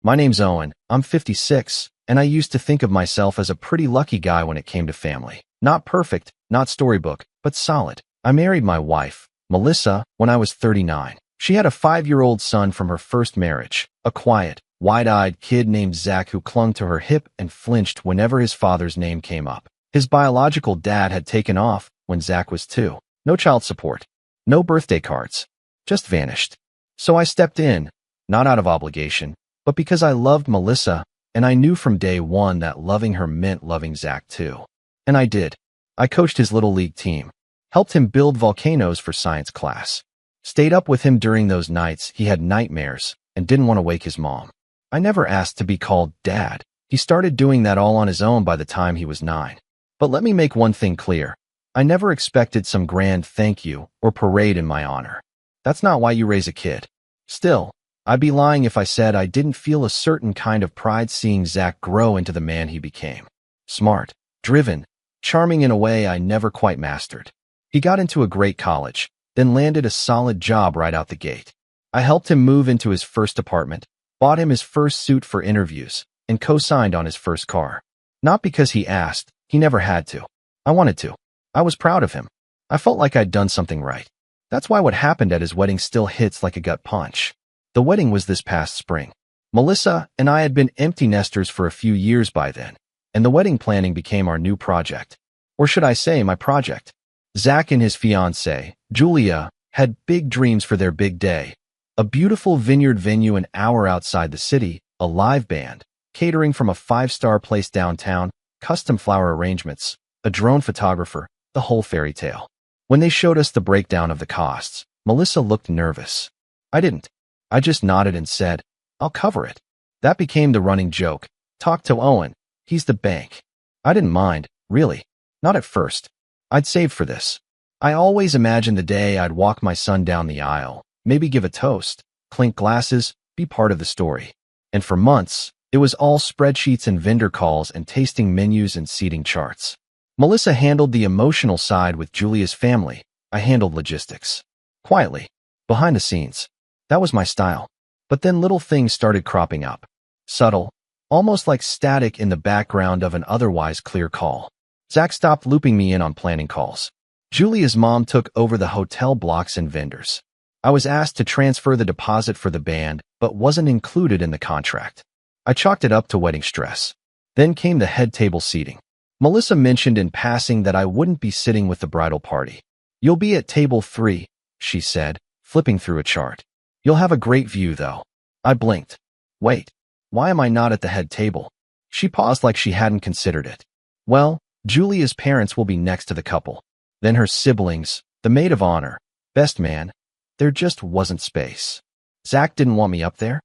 My name's Owen, I'm 56, and I used to think of myself as a pretty lucky guy when it came to family. Not perfect, not storybook, but solid. I married my wife, Melissa, when I was 39. She had a 5-year-old son from her first marriage, a quiet, wide-eyed kid named Zach who clung to her hip and flinched whenever his father's name came up. His biological dad had taken off when Zach was 2. No child support, no birthday cards, just vanished. So I stepped in, not out of obligation, but because I loved Melissa, and I knew from day one that loving her meant loving Zach too. And I did. I coached his little league team, helped him build volcanoes for science class, stayed up with him during those nights he had nightmares and didn't want to wake his mom. I never asked to be called Dad. He started doing that all on his own by the time he was 9. But let me make one thing clear. I never expected some grand thank you or parade in my honor. That's not why you raise a kid. Still, I'd be lying if I said I didn't feel a certain kind of pride seeing Zach grow into the man he became. Smart, driven, charming in a way I never quite mastered. He got into a great college, then landed a solid job right out the gate. I helped him move into his first apartment, bought him his first suit for interviews, and co-signed on his first car. Not because he asked, he never had to. I wanted to. I was proud of him. I felt like I'd done something right. That's why what happened at his wedding still hits like a gut punch. The wedding was this past spring. Melissa and I had been empty nesters for a few years by then, and the wedding planning became our new project. Or should I say, my project. Zach and his fiancée, Julia, had big dreams for their big day. A beautiful vineyard venue an hour outside the city, a live band, catering from a 5-star place downtown, custom flower arrangements, a drone photographer, the whole fairy tale. When they showed us the breakdown of the costs, Melissa looked nervous. I didn't. I just nodded and said, I'll cover it. That became the running joke. Talk to Owen. He's the bank. I didn't mind, really. Not at first. I'd saved for this. I always imagined the day I'd walk my son down the aisle, maybe give a toast, clink glasses, be part of the story. And for months, it was all spreadsheets and vendor calls and tasting menus and seating charts. Melissa handled the emotional side with Julia's family. I handled logistics. Quietly. Behind the scenes. That was my style. But then little things started cropping up. Subtle. Almost like static in the background of an otherwise clear call. Zach stopped looping me in on planning calls. Julia's mom took over the hotel blocks and vendors. I was asked to transfer the deposit for the band, but wasn't included in the contract. I chalked it up to wedding stress. Then came the head table seating. Melissa mentioned in passing that I wouldn't be sitting with the bridal party. You'll be at table 3, she said, flipping through a chart. You'll have a great view, though. I blinked. Wait, why am I not at the head table? She paused like she hadn't considered it. Well, Julia's parents will be next to the couple. Then her siblings, the maid of honor, best man. There just wasn't space. Zach didn't want me up there.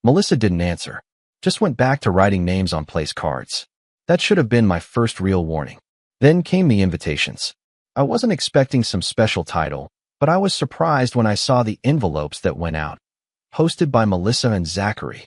Melissa didn't answer. Just went back to writing names on place cards. That should have been my first real warning. Then came the invitations. I wasn't expecting some special title, but I was surprised when I saw the envelopes that went out. Posted by Melissa and Zachary.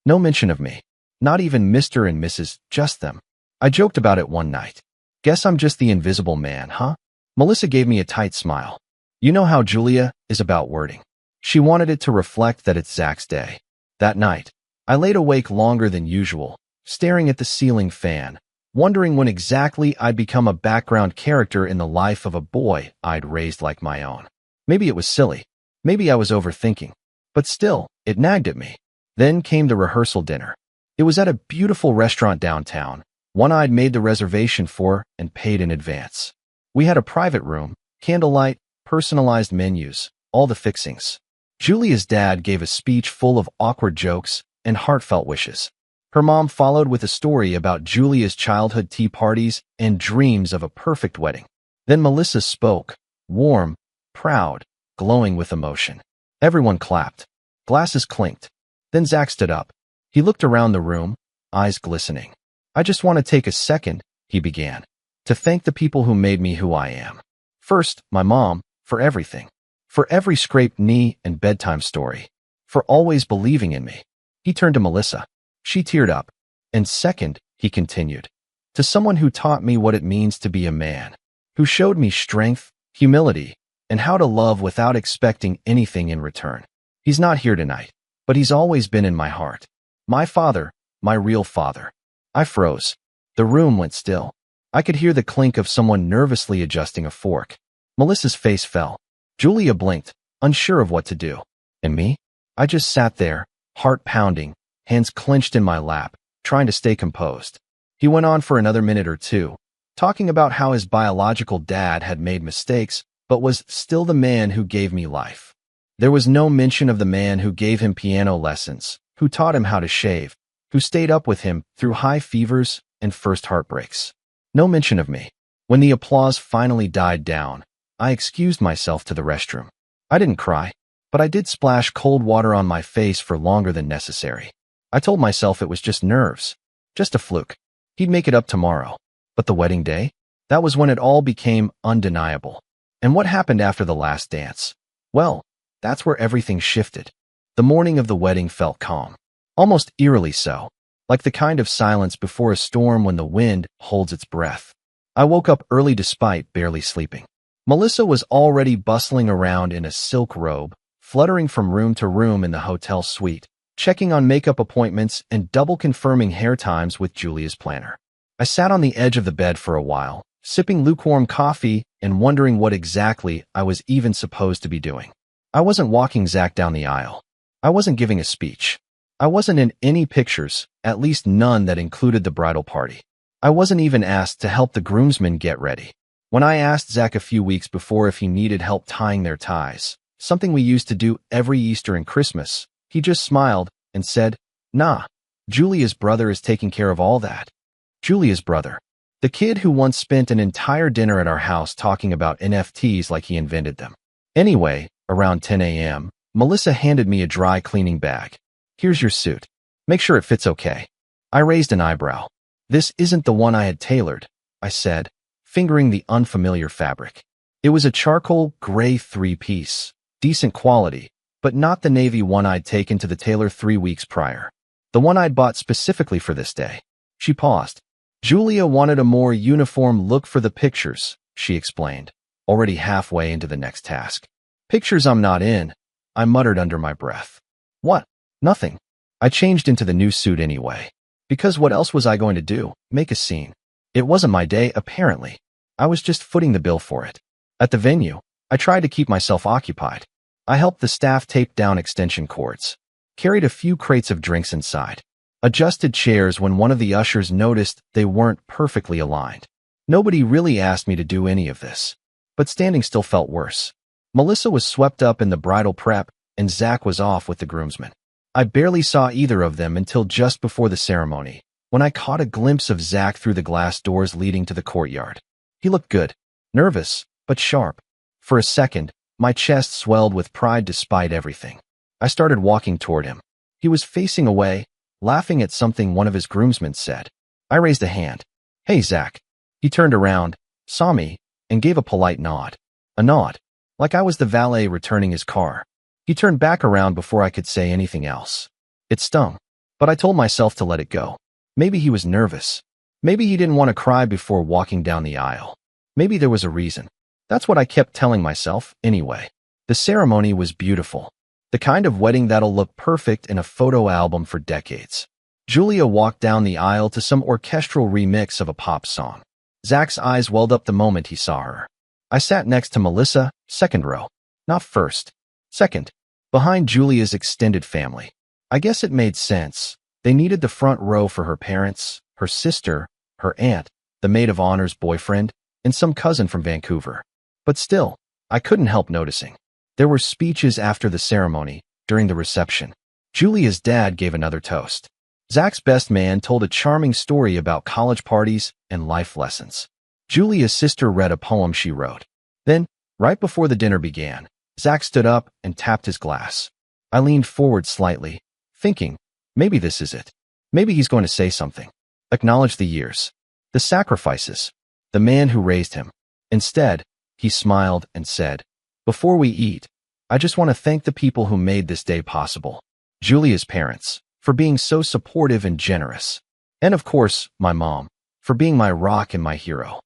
No mention of me. Not even Mr. and Mrs., just them. I joked about it one night. Guess I'm just the invisible man, huh? Melissa gave me a tight smile. You know how Julia is about wording. She wanted it to reflect that it's Zach's day. That night, I laid awake longer than usual, staring at the ceiling fan, wondering when exactly I'd become a background character in the life of a boy I'd raised like my own. Maybe it was silly. Maybe I was overthinking. But still, it nagged at me. Then came the rehearsal dinner. It was at a beautiful restaurant downtown, one I'd made the reservation for and paid in advance. We had a private room, candlelight, personalized menus, all the fixings. Julia's dad gave a speech full of awkward jokes and heartfelt wishes. Her mom followed with a story about Julia's childhood tea parties and dreams of a perfect wedding. Then Melissa spoke, warm, proud, glowing with emotion. Everyone clapped. Glasses clinked. Then Zach stood up. He looked around the room, eyes glistening. I just want to take a second, he began, to thank the people who made me who I am. First, my mom, for everything. For every scraped knee and bedtime story. For always believing in me. He turned to Melissa. She teared up. And second, he continued, to someone who taught me what it means to be a man, who showed me strength, humility, and how to love without expecting anything in return. He's not here tonight, but he's always been in my heart. My father, my real father. I froze. The room went still. I could hear the clink of someone nervously adjusting a fork. Melissa's face fell. Julia blinked, unsure of what to do. And me? I just sat there, heart pounding, hands clenched in my lap, trying to stay composed. He went on for another minute or two, talking about how his biological dad had made mistakes, but was still the man who gave me life. There was no mention of the man who gave him piano lessons, who taught him how to shave, who stayed up with him through high fevers and first heartbreaks. No mention of me. When the applause finally died down, I excused myself to the restroom. I didn't cry, but I did splash cold water on my face for longer than necessary. I told myself it was just nerves, just a fluke. He'd make it up tomorrow. But the wedding day? That was when it all became undeniable. And what happened after the last dance? Well, that's where everything shifted. The morning of the wedding felt calm, almost eerily so, like the kind of silence before a storm when the wind holds its breath. I woke up early despite barely sleeping. Melissa was already bustling around in a silk robe, fluttering from room to room in the hotel suite, checking on makeup appointments and double confirming hair times with Julia's planner. I sat on the edge of the bed for a while, sipping lukewarm coffee and wondering what exactly I was even supposed to be doing. I wasn't walking Zach down the aisle. I wasn't giving a speech. I wasn't in any pictures, at least none that included the bridal party. I wasn't even asked to help the groomsmen get ready. When I asked Zach a few weeks before if he needed help tying their ties, something we used to do every Easter and Christmas, he just smiled and said, "Nah, Julia's brother is taking care of all that." Julia's brother. The kid who once spent an entire dinner at our house talking about NFTs like he invented them. Anyway, around 10 a.m., Melissa handed me a dry cleaning bag. "Here's your suit. Make sure it fits okay." I raised an eyebrow. "This isn't the one I had tailored," I said, fingering the unfamiliar fabric. It was a charcoal gray three-piece, decent quality, but not the navy one I'd taken to the tailor 3 weeks prior. The one I'd bought specifically for this day. She paused. "Julia wanted a more uniform look for the pictures," she explained, already halfway into the next task. "Pictures I'm not in," I muttered under my breath. "What? Nothing." I changed into the new suit anyway. Because what else was I going to do? Make a scene. It wasn't my day, apparently. I was just footing the bill for it. At the venue, I tried to keep myself occupied. I helped the staff tape down extension cords, carried a few crates of drinks inside, adjusted chairs when one of the ushers noticed they weren't perfectly aligned. Nobody really asked me to do any of this, but standing still felt worse. Melissa was swept up in the bridal prep, and Zach was off with the groomsmen. I barely saw either of them until just before the ceremony, when I caught a glimpse of Zach through the glass doors leading to the courtyard. He looked good, nervous, but sharp. For a second, my chest swelled with pride despite everything. I started walking toward him. He was facing away, laughing at something one of his groomsmen said. I raised a hand. "Hey, Zach." He turned around, saw me, and gave a polite nod. A nod, like I was the valet returning his car. He turned back around before I could say anything else. It stung, but I told myself to let it go. Maybe he was nervous. Maybe he didn't want to cry before walking down the aisle. Maybe there was a reason. That's what I kept telling myself, anyway. The ceremony was beautiful. The kind of wedding that'll look perfect in a photo album for decades. Julia walked down the aisle to some orchestral remix of a pop song. Zach's eyes welled up the moment he saw her. I sat next to Melissa, second row. Not first. Second. Behind Julia's extended family. I guess it made sense. They needed the front row for her parents, her sister, her aunt, the maid of honor's boyfriend, and some cousin from Vancouver. But still, I couldn't help noticing. There were speeches after the ceremony, during the reception. Julia's dad gave another toast. Zach's best man told a charming story about college parties and life lessons. Julia's sister read a poem she wrote. Then, right before the dinner began, Zach stood up and tapped his glass. I leaned forward slightly, thinking, maybe this is it. Maybe he's going to say something. Acknowledge the years, the sacrifices, the man who raised him. Instead, he smiled and said, "Before we eat, I just want to thank the people who made this day possible. Julia's parents, for being so supportive and generous. And of course, my mom, for being my rock and my hero."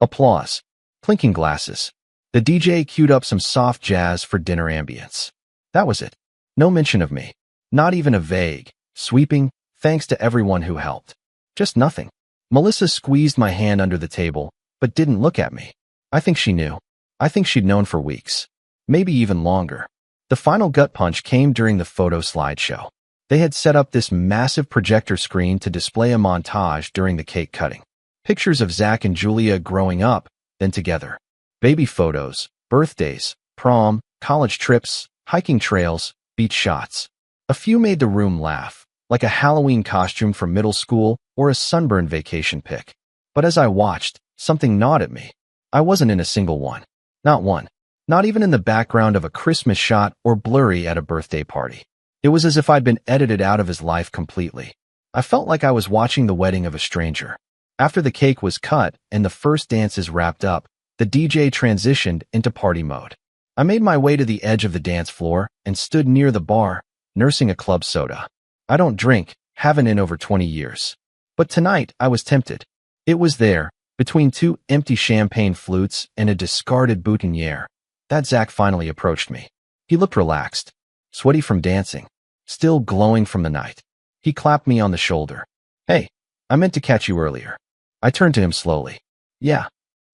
Applause. Clinking glasses. The DJ queued up some soft jazz for dinner ambience. That was it. No mention of me. Not even a vague, sweeping, Thanks to everyone who helped. Just nothing. Melissa squeezed my hand under the table, but didn't look at me. I think she knew. I think she'd known for weeks. Maybe even longer. The final gut punch came during the photo slideshow. They had set up this massive projector screen to display a montage during the cake cutting. Pictures of Zach and Julia growing up, then together. Baby photos, birthdays, prom, college trips, hiking trails, beach shots. A few made the room laugh, like a Halloween costume from middle school or a sunburn vacation pic. But as I watched, something gnawed at me. I wasn't in a single one. Not one. Not even in the background of a Christmas shot or blurry at a birthday party. It was as if I'd been edited out of his life completely. I felt like I was watching the wedding of a stranger. After the cake was cut and the first dances wrapped up, the DJ transitioned into party mode. I made my way to the edge of the dance floor and stood near the bar, nursing a club soda. I don't drink, haven't in over 20 years. But tonight I was tempted. It was there, between two empty champagne flutes and a discarded boutonniere, that Zach finally approached me. He looked relaxed, sweaty from dancing, still glowing from the night. He clapped me on the shoulder. Hey, I meant to catch you earlier. I turned to him slowly. Yeah.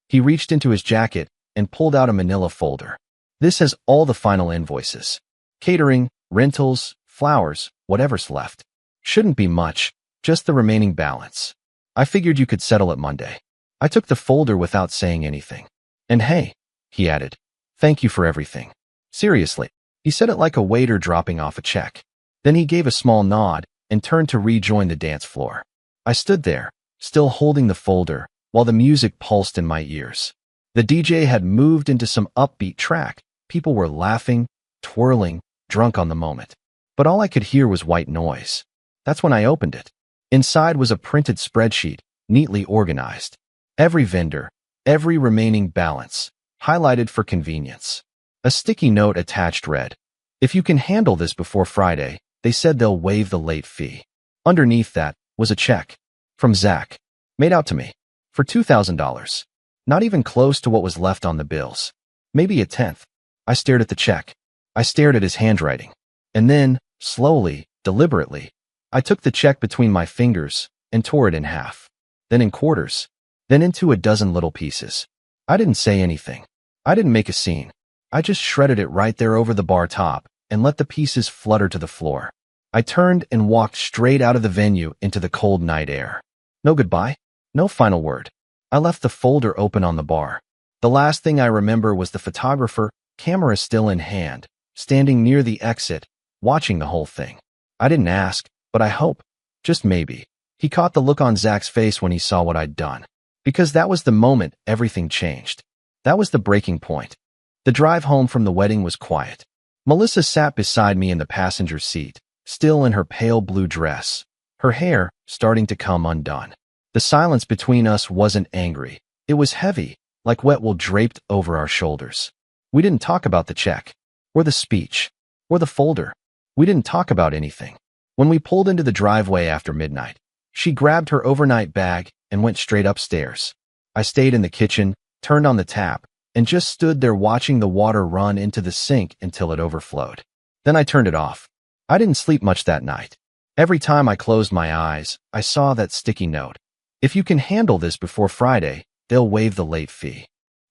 He reached into his jacket and pulled out a manila folder. This has all the final invoices. Catering, rentals, flowers, whatever's left. Shouldn't be much, just the remaining balance. I figured you could settle it Monday. I took the folder without saying anything. And hey, he added, thank you for everything. Seriously. He said it like a waiter dropping off a check. Then he gave a small nod and turned to rejoin the dance floor. I stood there, still holding the folder, while the music pulsed in my ears. The DJ had moved into some upbeat track. People were laughing, twirling, drunk on the moment. But all I could hear was white noise. That's when I opened it. Inside was a printed spreadsheet, neatly organized. Every vendor, every remaining balance, highlighted for convenience. A sticky note attached read, if you can handle this before Friday, they said they'll waive the late fee. Underneath that was a check. From Zach. Made out to me. For $2,000. Not even close to what was left on the bills. Maybe a tenth. I stared at the check. I stared at his handwriting. And then, slowly, deliberately, I took the check between my fingers and tore it in half. Then in quarters. Then into a dozen little pieces. I didn't say anything. I didn't make a scene. I just shredded it right there over the bar top and let the pieces flutter to the floor. I turned and walked straight out of the venue into the cold night air. No goodbye. No final word. I left the folder open on the bar. The last thing I remember was the photographer, camera still in hand, standing near the exit, watching the whole thing. I didn't ask, but I hope, just maybe, he caught the look on Zach's face when he saw what I'd done. Because that was the moment everything changed. That was the breaking point. The drive home from the wedding was quiet. Melissa sat beside me in the passenger seat, still in her pale blue dress, her hair starting to come undone. The silence between us wasn't angry. It was heavy, like wet wool draped over our shoulders. We didn't talk about the check, or the speech, or the folder. We didn't talk about anything. When we pulled into the driveway after midnight, she grabbed her overnight bag and went straight upstairs. I stayed in the kitchen, turned on the tap, and just stood there watching the water run into the sink until it overflowed. Then I turned it off. I didn't sleep much that night. Every time I closed my eyes, I saw that sticky note. If you can handle this before Friday, they'll waive the late fee.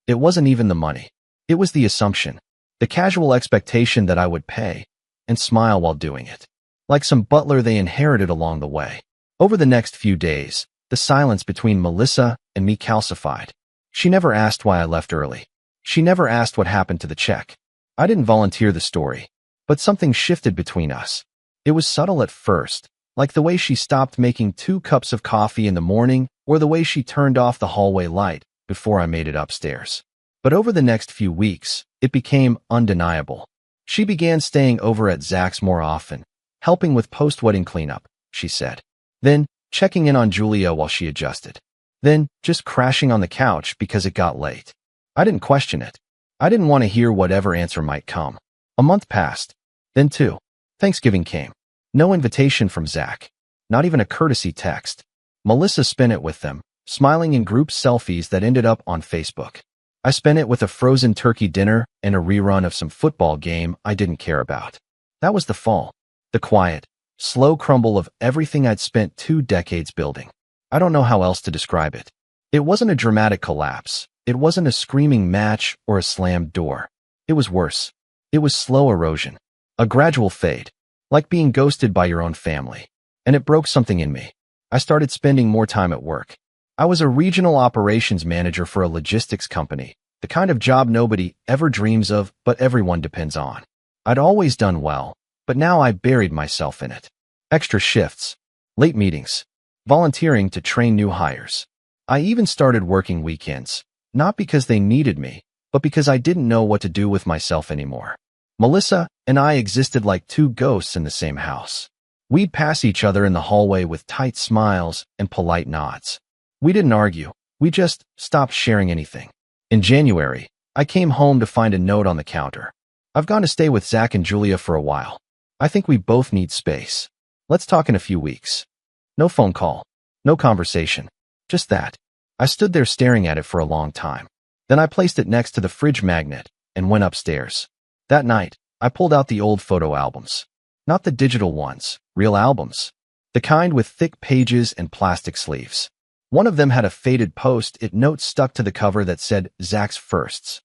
It wasn't even the money. It was the assumption, the casual expectation that I would pay, and smile while doing it. Like some butler they inherited along the way. Over the next few days, the silence between Melissa and me calcified. She never asked why I left early. She never asked what happened to the check. I didn't volunteer the story, but something shifted between us. It was subtle at first, like the way she stopped making 2 cups of coffee in the morning or the way she turned off the hallway light before I made it upstairs. But over the next few weeks, it became undeniable. She began staying over at Zach's more often, helping with post-wedding cleanup, she said. Then, checking in on Julia while she adjusted. Then, just crashing on the couch because it got late. I didn't question it. I didn't want to hear whatever answer might come. A month passed. Then 2. Thanksgiving came. No invitation from Zach. Not even a courtesy text. Melissa spent it with them, smiling in group selfies that ended up on Facebook. I spent it with a frozen turkey dinner and a rerun of some football game I didn't care about. That was the fall. The quiet, slow crumble of everything I'd spent 2 decades building. I don't know how else to describe it. It wasn't a dramatic collapse. It wasn't a screaming match or a slammed door. It was worse. It was slow erosion. A gradual fade. Like being ghosted by your own family. And it broke something in me. I started spending more time at work. I was a regional operations manager for a logistics company, the kind of job nobody ever dreams of, but everyone depends on. I'd always done well, but now I buried myself in it. Extra shifts, late meetings, volunteering to train new hires. I even started working weekends, not because they needed me, but because I didn't know what to do with myself anymore. Melissa and I existed like two ghosts in the same house. We'd pass each other in the hallway with tight smiles and polite nods. We didn't argue. We just stopped sharing anything. In January, I came home to find a note on the counter. I've gone to stay with Zach and Julia for a while. I think we both need space. Let's talk in a few weeks. No phone call. No conversation. Just that. I stood there staring at it for a long time. Then I placed it next to the fridge magnet and went upstairs. That night, I pulled out the old photo albums. Not the digital ones, real albums. The kind with thick pages and plastic sleeves. One of them had a faded post-it note stuck to the cover that said Zach's firsts.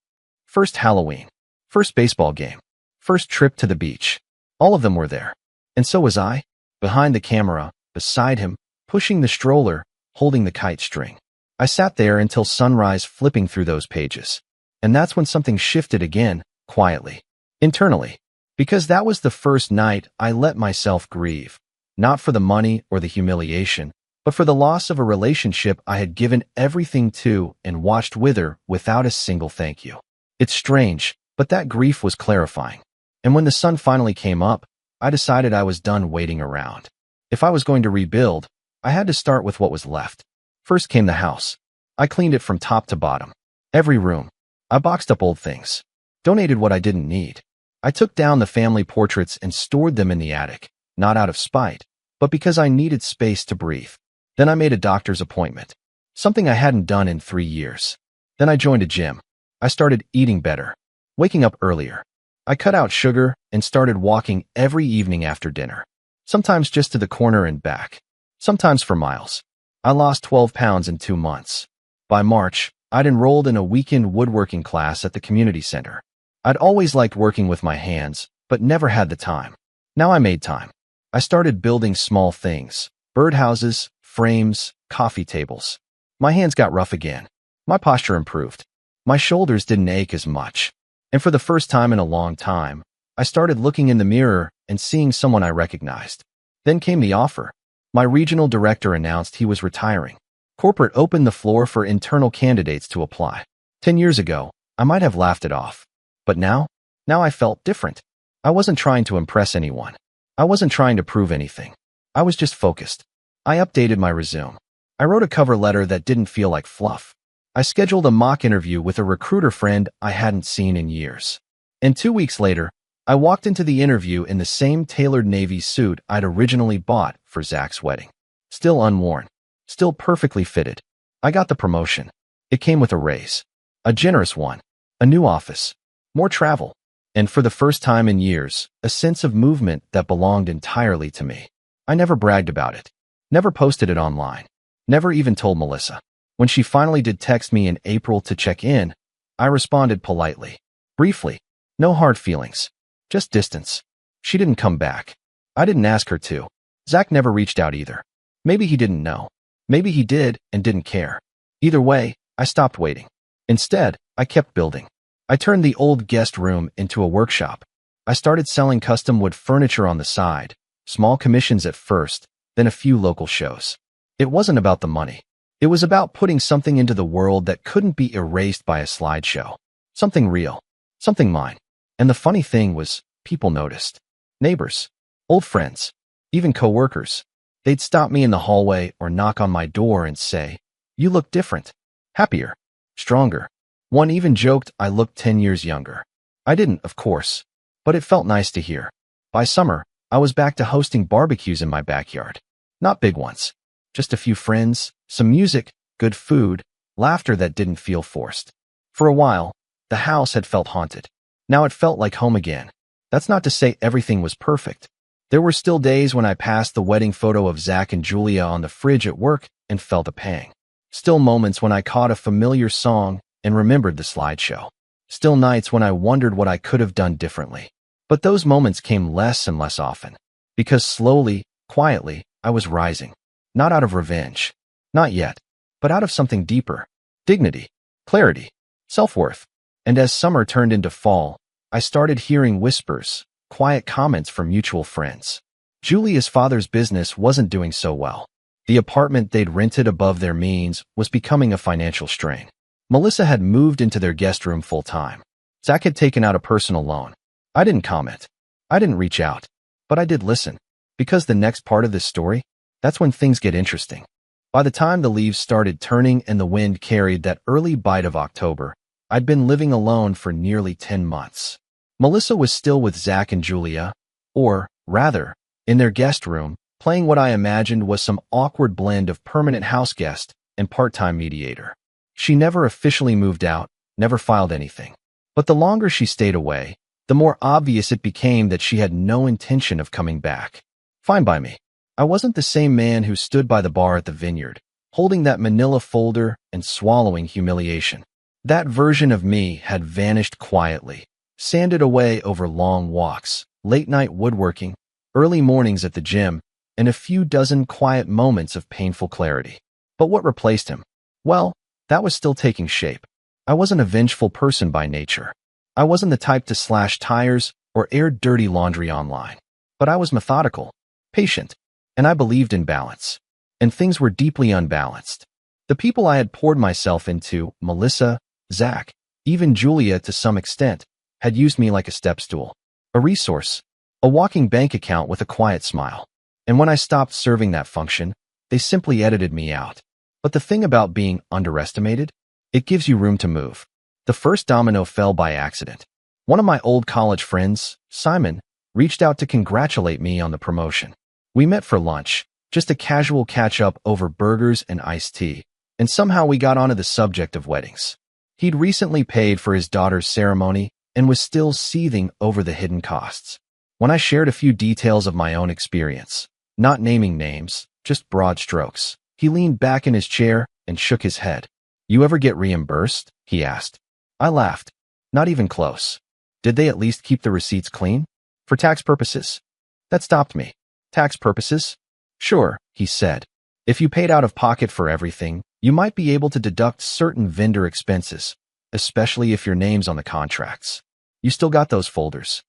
First Halloween. First baseball game. First trip to the beach. All of them were there. And so was I, behind the camera, beside him, pushing the stroller, holding the kite string. I sat there until sunrise flipping through those pages. And that's when something shifted again, quietly. Internally. Because that was the first night I let myself grieve. Not for the money or the humiliation, but for the loss of a relationship I had given everything to and watched wither without a single thank you. It's strange, but that grief was clarifying. And when the sun finally came up, I decided I was done waiting around. If I was going to rebuild, I had to start with what was left. First came the house. I cleaned it from top to bottom. Every room. I boxed up old things. Donated what I didn't need. I took down the family portraits and stored them in the attic, not out of spite, but because I needed space to breathe. Then I made a doctor's appointment, something I hadn't done in 3 years. Then I joined a gym. I started eating better, waking up earlier. I cut out sugar and started walking every evening after dinner, sometimes just to the corner and back, sometimes for miles. I lost 12 pounds in 2 months. By March, I'd enrolled in a weekend woodworking class at the community center. I'd always liked working with my hands, but never had the time. Now I made time. I started building small things, birdhouses, frames, coffee tables. My hands got rough again. My posture improved. My shoulders didn't ache as much. And for the first time in a long time, I started looking in the mirror and seeing someone I recognized. Then came the offer. My regional director announced he was retiring. Corporate opened the floor for internal candidates to apply. 10 years ago, I might have laughed it off. But now I felt different. I wasn't trying to impress anyone. I wasn't trying to prove anything. I was just focused. I updated my resume. I wrote a cover letter that didn't feel like fluff. I scheduled a mock interview with a recruiter friend I hadn't seen in years. And 2 weeks later, I walked into the interview in the same tailored navy suit I'd originally bought for Zach's wedding. Still unworn. Still perfectly fitted. I got the promotion. It came with a raise. A generous one. A new office. More travel. And for the first time in years, a sense of movement that belonged entirely to me. I never bragged about it. Never posted it online. Never even told Melissa. When she finally did text me in April to check in, I responded politely. Briefly. No hard feelings. Just distance. She didn't come back. I didn't ask her to. Zach never reached out either. Maybe he didn't know. Maybe he did and didn't care. Either way, I stopped waiting. Instead, I kept building. I turned the old guest room into a workshop. I started selling custom wood furniture on the side, small commissions at first, then a few local shows. It wasn't about the money. It was about putting something into the world that couldn't be erased by a slideshow. Something real. Something mine. And the funny thing was, people noticed. Neighbors. Old friends. Even coworkers. They'd stop me in the hallway or knock on my door and say, "You look different. Happier. Stronger." One even joked I looked 10 years younger. I didn't, of course, but it felt nice to hear. By summer, I was back to hosting barbecues in my backyard. Not big ones. Just a few friends, some music, good food, laughter that didn't feel forced. For a while, the house had felt haunted. Now it felt like home again. That's not to say everything was perfect. There were still days when I passed the wedding photo of Zach and Julia on the fridge at work and felt a pang. Still moments when I caught a familiar song and remembered the slideshow. Still nights when I wondered what I could have done differently. But those moments came less and less often. Because slowly, quietly, I was rising. Not out of revenge. Not yet. But out of something deeper. Dignity. Clarity. Self-worth. And as summer turned into fall, I started hearing whispers, quiet comments from mutual friends. Julia's father's business wasn't doing so well. The apartment they'd rented above their means was becoming a financial strain. Melissa had moved into their guest room full-time. Zach had taken out a personal loan. I didn't comment. I didn't reach out. But I did listen. Because the next part of this story, that's when things get interesting. By the time the leaves started turning and the wind carried that early bite of October, I'd been living alone for nearly 10 months. Melissa was still with Zach and Julia, or, rather, in their guest room, playing what I imagined was some awkward blend of permanent house guest and part-time mediator. She never officially moved out, never filed anything. But the longer she stayed away, the more obvious it became that she had no intention of coming back. Fine by me. I wasn't the same man who stood by the bar at the Vineyard, holding that manila folder and swallowing humiliation. That version of me had vanished quietly, sanded away over long walks, late-night woodworking, early mornings at the gym, and a few dozen quiet moments of painful clarity. But what replaced him? Well, that was still taking shape. I wasn't a vengeful person by nature. I wasn't the type to slash tires or air dirty laundry online. But I was methodical, patient, and I believed in balance. And things were deeply unbalanced. The people I had poured myself into, Melissa, Zach, even Julia to some extent, had used me like a step stool, a resource, a walking bank account with a quiet smile. And when I stopped serving that function, they simply edited me out. But the thing about being underestimated, it gives you room to move. The first domino fell by accident. One of my old college friends, Simon, reached out to congratulate me on the promotion. We met for lunch, just a casual catch-up over burgers and iced tea, and somehow we got onto the subject of weddings. He'd recently paid for his daughter's ceremony and was still seething over the hidden costs. When I shared a few details of my own experience, not naming names, just broad strokes, he leaned back in his chair and shook his head. "You ever get reimbursed?" he asked. I laughed. Not even close. Did they at least keep the receipts clean? For tax purposes? That stopped me. Tax purposes? Sure, he said. If you paid out of pocket for everything, you might be able to deduct certain vendor expenses, especially if your name's on the contracts. You still got those folders.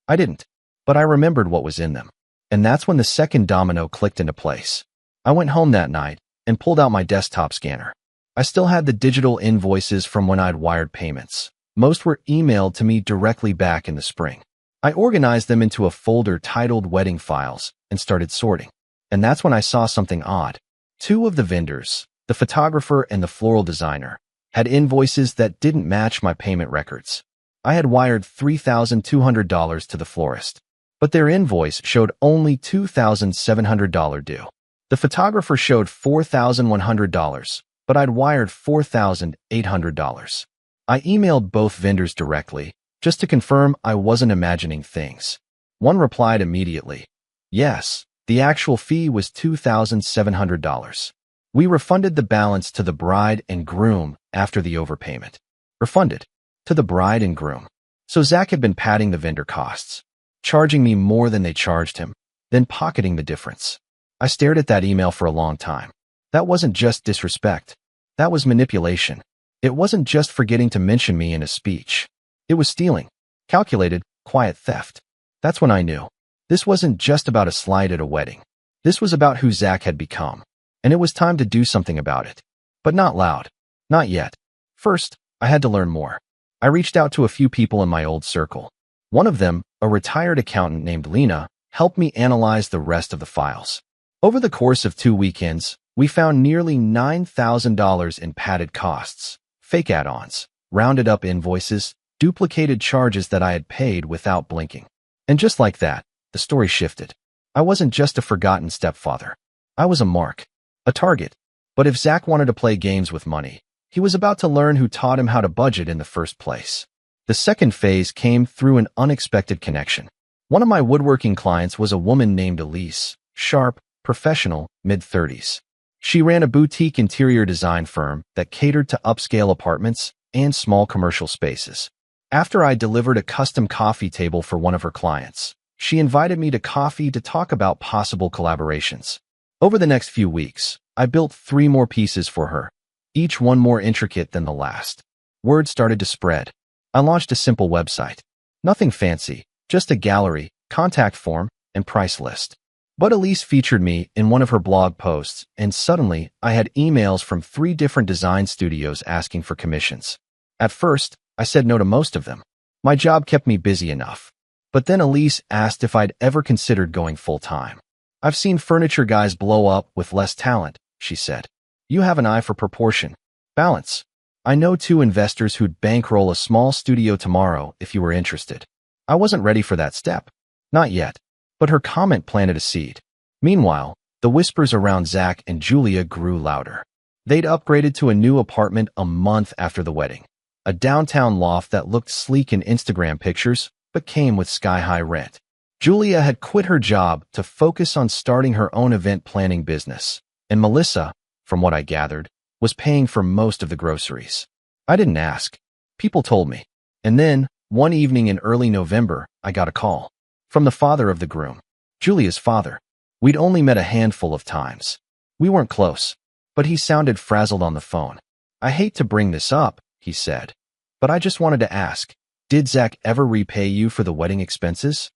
I didn't, but I remembered what was in them. And that's when the second domino clicked into place. I went home that night and pulled out my desktop scanner. I still had the digital invoices from when I'd wired payments. Most were emailed to me directly back in the spring. I organized them into a folder titled Wedding Files and started sorting. And that's when I saw something odd. Two of the vendors, the photographer and the floral designer, had invoices that didn't match my payment records. I had wired $3,200 to the florist, but their invoice showed only $2,700 due. The photographer showed $4,100, but I'd wired $4,800. I emailed both vendors directly, just to confirm I wasn't imagining things. One replied immediately, yes, the actual fee was $2,700. We refunded the balance to the bride and groom after the overpayment. Refunded to the bride and groom. So Zach had been padding the vendor costs, charging me more than they charged him, then pocketing the difference. I stared at that email for a long time. That wasn't just disrespect. That was manipulation. It wasn't just forgetting to mention me in a speech. It was stealing. Calculated, quiet theft. That's when I knew. This wasn't just about a slight at a wedding. This was about who Zach had become. And it was time to do something about it. But not loud. Not yet. First, I had to learn more. I reached out to a few people in my old circle. One of them, a retired accountant named Lena, helped me analyze the rest of the files. Over the course of 2 weekends, we found nearly $9,000 in padded costs, fake add-ons, rounded up invoices, duplicated charges that I had paid without blinking. And just like that, the story shifted. I wasn't just a forgotten stepfather. I was a mark, a target. But if Zach wanted to play games with money, he was about to learn who taught him how to budget in the first place. The second phase came through an unexpected connection. One of my woodworking clients was a woman named Elise, sharp, professional, mid-30s. She ran a boutique interior design firm that catered to upscale apartments and small commercial spaces. After I delivered a custom coffee table for one of her clients, she invited me to coffee to talk about possible collaborations. Over the next few weeks, I built 3 more pieces for her, each one more intricate than the last. Word started to spread. I launched a simple website. Nothing fancy, just a gallery, contact form, and price list. But Elise featured me in one of her blog posts, and suddenly I had emails from 3 different design studios asking for commissions. At first, I said no to most of them. My job kept me busy enough. But then Elise asked if I'd ever considered going full-time. "I've seen furniture guys blow up with less talent," she said. "You have an eye for proportion. Balance. I know 2 investors who'd bankroll a small studio tomorrow if you were interested." I wasn't ready for that step. Not yet. But her comment planted a seed. Meanwhile, the whispers around Zach and Julia grew louder. They'd upgraded to a new apartment a month after the wedding. A downtown loft that looked sleek in Instagram pictures, but came with sky-high rent. Julia had quit her job to focus on starting her own event planning business, and Melissa, from what I gathered, was paying for most of the groceries. I didn't ask. People told me. And then, one evening in early November, I got a call. From the father of the groom. Julia's father. We'd only met a handful of times. We weren't close, but he sounded frazzled on the phone. "I hate to bring this up," he said, "but I just wanted to ask, did Zach ever repay you for the wedding expenses?"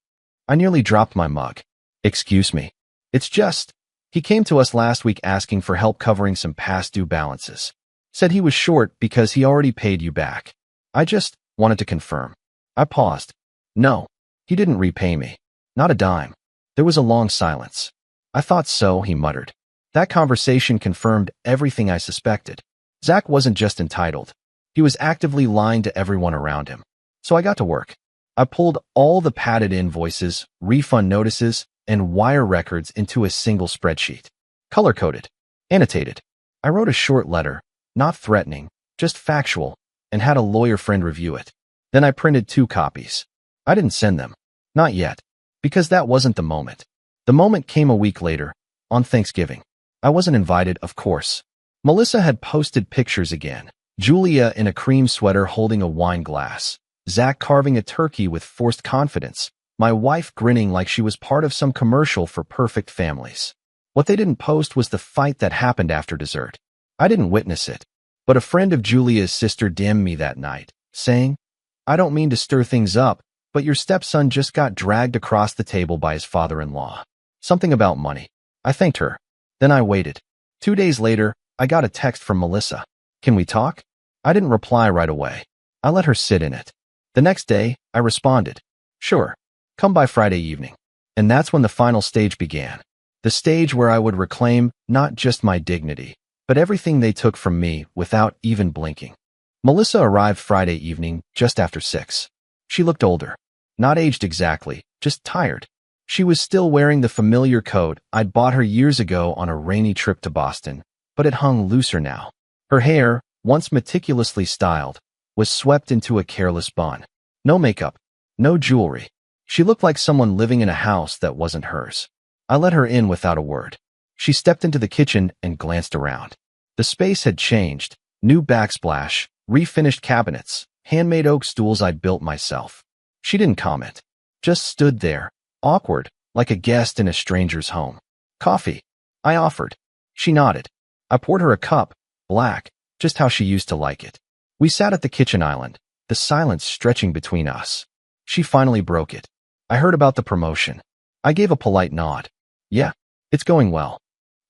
I nearly dropped my mug. "Excuse me. It's just, he came to us last week asking for help covering some past due balances. Said he was short because he already paid you back. I just wanted to confirm." I paused. "No, he didn't repay me. Not a dime." There was a long silence. "I thought so," he muttered. That conversation confirmed everything I suspected. Zach wasn't just entitled. He was actively lying to everyone around him. So I got to work. I pulled all the padded invoices, refund notices, and wire records into a single spreadsheet. Color-coded. Annotated. I wrote a short letter, not threatening, just factual, and had a lawyer friend review it. Then I printed 2 copies. I didn't send them. Not yet. Because that wasn't the moment. The moment came a week later, on Thanksgiving. I wasn't invited, of course. Melissa had posted pictures again. Julia in a cream sweater holding a wine glass. Zach carving a turkey with forced confidence. My wife grinning like she was part of some commercial for perfect families. What they didn't post was the fight that happened after dessert. I didn't witness it. But a friend of Julia's sister DM'd me that night, saying, "I don't mean to stir things up, but your stepson just got dragged across the table by his father-in-law. Something about money." I thanked her. Then I waited. 2 days later, I got a text from Melissa. "Can we talk?" I didn't reply right away. I let her sit in it. The next day, I responded, "Sure. Come by Friday evening." And that's when the final stage began. The stage where I would reclaim not just my dignity, but everything they took from me without even blinking. Melissa arrived Friday evening just after 6. She looked older. Not aged exactly, just tired. She was still wearing the familiar coat I'd bought her years ago on a rainy trip to Boston, but it hung looser now. Her hair, once meticulously styled, was swept into a careless bun. No makeup, no jewelry. She looked like someone living in a house that wasn't hers. I let her in without a word. She stepped into the kitchen and glanced around. The space had changed. New backsplash, refinished cabinets, handmade oak stools I'd built myself. She didn't comment. Just stood there, awkward, like a guest in a stranger's home. "Coffee?" I offered. She nodded. I poured her a cup, black, just how she used to like it. We sat at the kitchen island, the silence stretching between us. She finally broke it. "I heard about the promotion." I gave a polite nod. "Yeah, it's going well."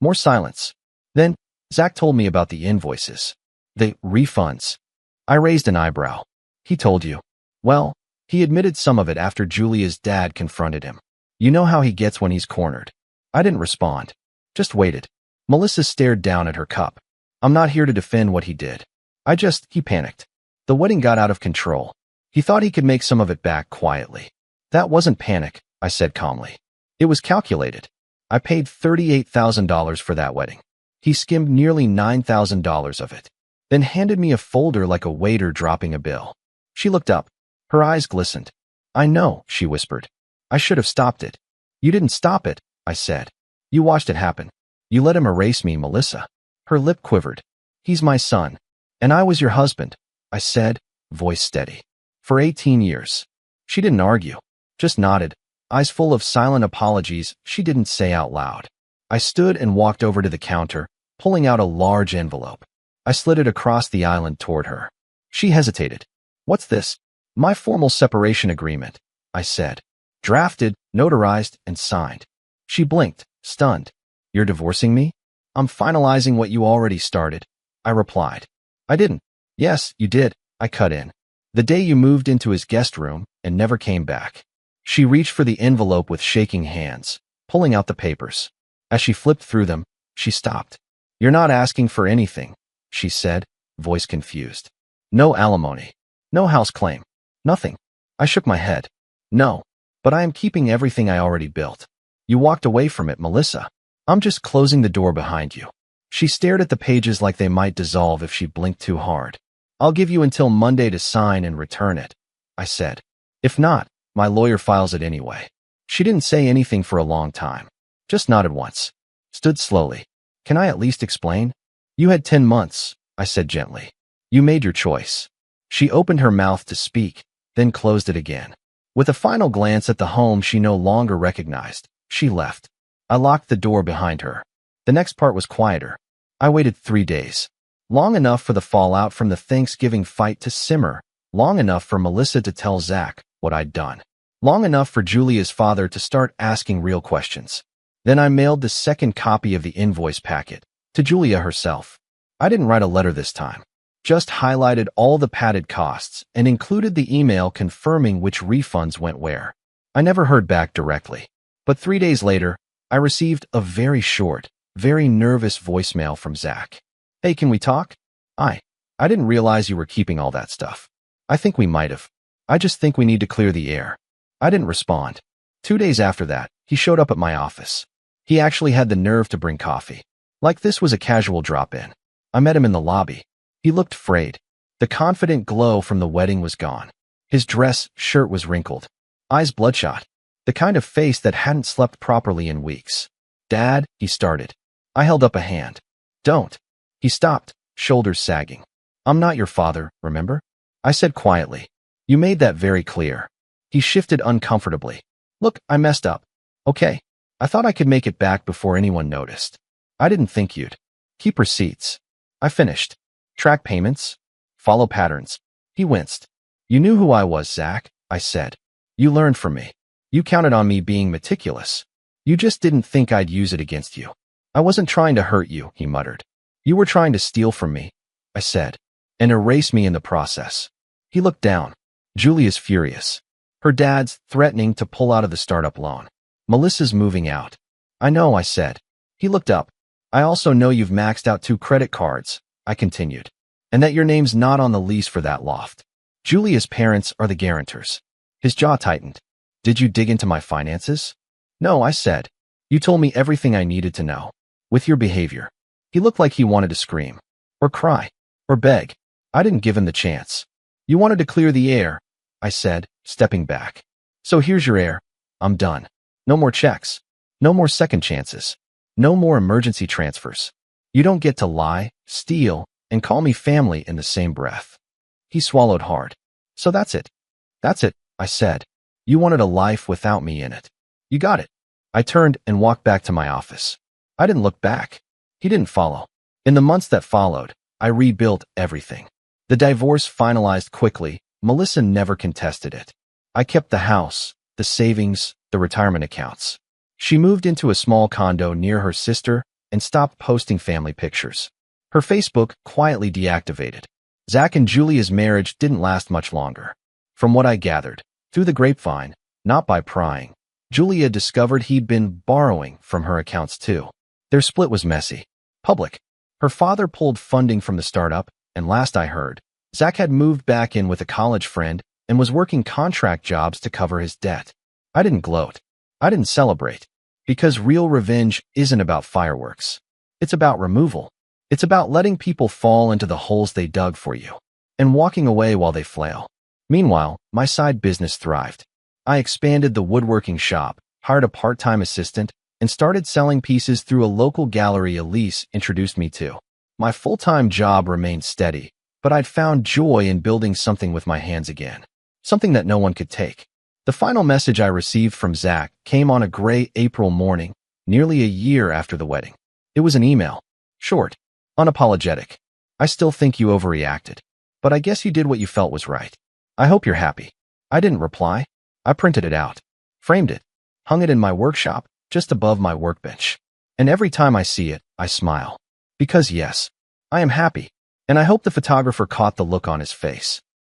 More silence. Then, Zach told me about the invoices. The refunds. I raised an eyebrow. "He told you?" "Well, he admitted some of it after Julia's dad confronted him. You know how he gets when he's cornered." I didn't respond. Just waited. Melissa stared down at her cup. "I'm not here to defend what he did. He panicked. The wedding got out of control. He thought he could make some of it back quietly." "That wasn't panic," I said calmly. "It was calculated. I paid $38,000 for that wedding. He skimmed nearly $9,000 of it, then handed me a folder like a waiter dropping a bill." She looked up. Her eyes glistened. "I know," she whispered. I should have stopped it. You didn't stop it, I said. You watched it happen. You let him erase me, Melissa. Her lip quivered. He's my son. And I was your husband, I said, voice steady. For 18 years. She didn't argue, just nodded, eyes full of silent apologies she didn't say out loud. I stood and walked over to the counter, pulling out a large envelope. I slid it across the island toward her. She hesitated. What's this? My formal separation agreement, I said. Drafted, notarized, and signed. She blinked, stunned. You're divorcing me? I'm finalizing what you already started, I replied. I didn't. Yes, you did, I cut in. The day you moved into his guest room and never came back. She reached for the envelope with shaking hands, pulling out the papers. As she flipped through them, she stopped. You're not asking for anything, she said, voice confused. No alimony. No house claim. Nothing. I shook my head. No, but I am keeping everything I already built. You walked away from it, Melissa. I'm just closing the door behind you. She stared at the pages like they might dissolve if she blinked too hard. I'll give you until Monday to sign and return it, I said. If not, my lawyer files it anyway. She didn't say anything for a long time. Just nodded once. Stood slowly. Can I at least explain? You had 10 months, I said gently. You made your choice. She opened her mouth to speak, then closed it again. With a final glance at the home she no longer recognized, she left. I locked the door behind her. The next part was quieter. I waited 3 days. Long enough for the fallout from the Thanksgiving fight to simmer. Long enough for Melissa to tell Zach what I'd done. Long enough for Julia's father to start asking real questions. Then I mailed the second copy of the invoice packet to Julia herself. I didn't write a letter this time. Just highlighted all the padded costs and included the email confirming which refunds went where. I never heard back directly. But 3 days later, I received a very short, very nervous voicemail from Zach. Hey, can we talk? I didn't realize you were keeping all that stuff. I think we might have. I just think we need to clear the air. I didn't respond. 2 days after that, he showed up at my office. He actually had the nerve to bring coffee. Like this was a casual drop-in. I met him in the lobby. He looked frayed. The confident glow from the wedding was gone. His dress shirt was wrinkled. Eyes bloodshot. The kind of face that hadn't slept properly in weeks. Dad, he started. I held up a hand. Don't. He stopped, shoulders sagging. I'm not your father, remember? I said quietly. You made that very clear. He shifted uncomfortably. Look, I messed up. Okay. I thought I could make it back before anyone noticed. I didn't think you'd. Keep receipts. I finished. Track payments. Follow patterns. He winced. You knew who I was, Zach, I said. You learned from me. You counted on me being meticulous. You just didn't think I'd use it against you. I wasn't trying to hurt you, he muttered. You were trying to steal from me, I said, and erase me in the process. He looked down. Julia's furious. Her dad's threatening to pull out of the startup loan. Melissa's moving out. I know, I said. He looked up. I also know you've maxed out 2 credit cards, I continued, and that your name's not on the lease for that loft. Julia's parents are the guarantors. His jaw tightened. Did you dig into my finances? No, I said. You told me everything I needed to know. With your behavior. He looked like he wanted to scream. Or cry. Or beg. I didn't give him the chance. You wanted to clear the air, I said, stepping back. So here's your air. I'm done. No more checks. No more second chances. No more emergency transfers. You don't get to lie, steal, and call me family in the same breath. He swallowed hard. So that's it. That's it, I said. You wanted a life without me in it. You got it. I turned and walked back to my office. I didn't look back. He didn't follow. In the months that followed, I rebuilt everything. The divorce finalized quickly. Melissa never contested it. I kept the house, the savings, the retirement accounts. She moved into a small condo near her sister and stopped posting family pictures. Her Facebook quietly deactivated. Zach and Julia's marriage didn't last much longer. From what I gathered, through the grapevine, not by prying, Julia discovered he'd been borrowing from her accounts too. Their split was messy. Public. Her father pulled funding from the startup, and last I heard, Zach had moved back in with a college friend and was working contract jobs to cover his debt. I didn't gloat. I didn't celebrate. Because real revenge isn't about fireworks. It's about removal. It's about letting people fall into the holes they dug for you and walking away while they flail. Meanwhile, my side business thrived. I expanded the woodworking shop, hired a part-time assistant, and started selling pieces through a local gallery Elise introduced me to. My full-time job remained steady, but I'd found joy in building something with my hands again, something that no one could take. The final message I received from Zach came on a gray April morning, nearly a year after the wedding. It was an email. Short, unapologetic. I still think you overreacted, but I guess you did what you felt was right. I hope you're happy. I didn't reply. I printed it out, framed it, hung it in my workshop, just above my workbench. And every time I see it, I smile. Because yes, I am happy. And I hope the photographer caught the look on his face.